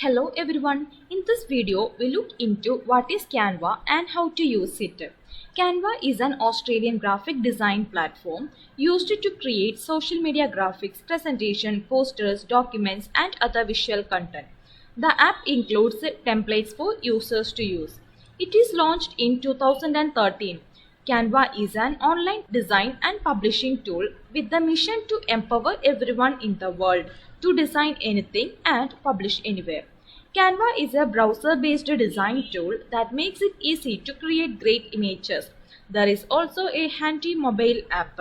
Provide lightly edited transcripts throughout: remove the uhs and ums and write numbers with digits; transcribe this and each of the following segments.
Hello everyone, in this video we look into what is Canva and how to use it. Canva is an Australian graphic design platform used to create social media graphics, presentation, posters, documents and other visual content. The app includes templates for users to use. It is launched in 2013. Canva is an online design and publishing tool with the mission to empower everyone in the world to design anything and publish anywhere. Canva is a browser-based design tool that makes it easy to create great images. There is also a handy mobile app.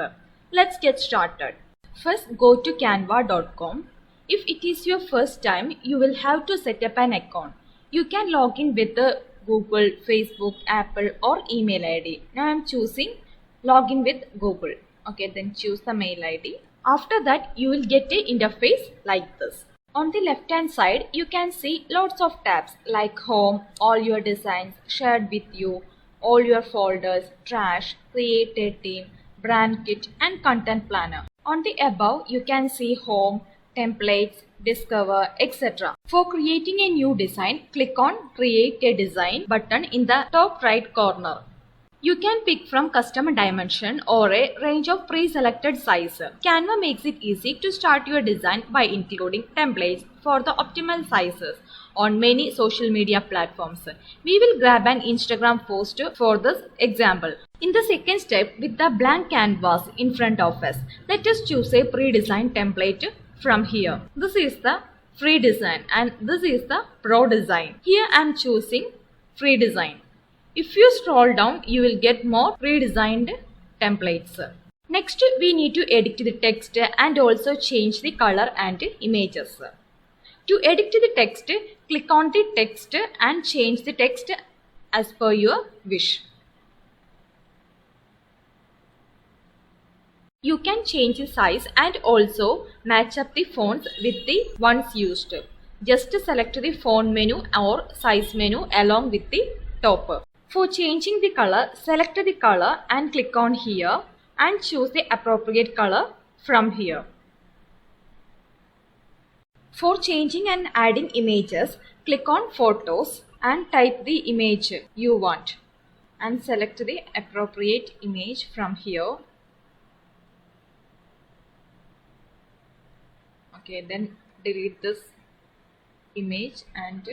Let's get started. First, go to canva.com. If it is your first time, you will have to set up an account. You can log in with the Google, Facebook, Apple or email ID. Now I am choosing login with Google. Okay, then choose the mail ID. After that, you will get an interface like this. On the left hand side, you can see lots of tabs like Home, all your designs, shared with you, all your folders, trash, create a theme, brand kit and content planner. On the above, you can see Home, templates, discover, etc. For creating a new design, click on create a design button in the top right corner. You can pick from custom dimension or a range of pre-selected size. Canva makes it easy to start your design by including templates for the optimal sizes on many social media platforms. We will grab an Instagram post for this example. In the second step, with the blank canvas in front of us, let us choose a pre-designed template from here. This is the free design and this is the pro design. Here I am choosing free design. If you scroll down, you will get more pre-designed templates. Next, we need to edit the text and also change the color and images. To edit the text, click on the text and change the text as per your wish. You can change the size and also match up the fonts with the ones used. Just select the font menu or size menu along with the top. For changing the color, select the color and click on here and choose the appropriate color from here. For changing and adding images, click on photos and type the image you want and select the appropriate image from here. Okay, then delete this image and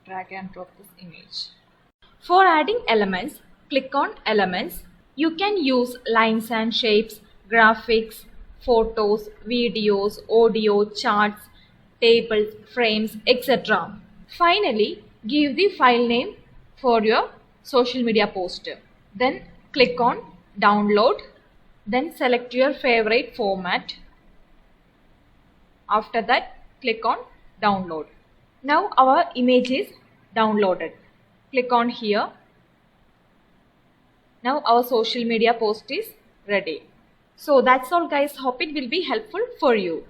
drag and drop this image. For adding elements, click on elements. You can use lines and shapes, graphics, photos, videos, audio, charts, tables, frames, etc. Finally, give the file name for your social media post. Then click on download. Then select your favorite format. After that, click on download. Now our image is downloaded. Click on here. Now our social media post is ready. So that's all guys. Hope it will be helpful for you.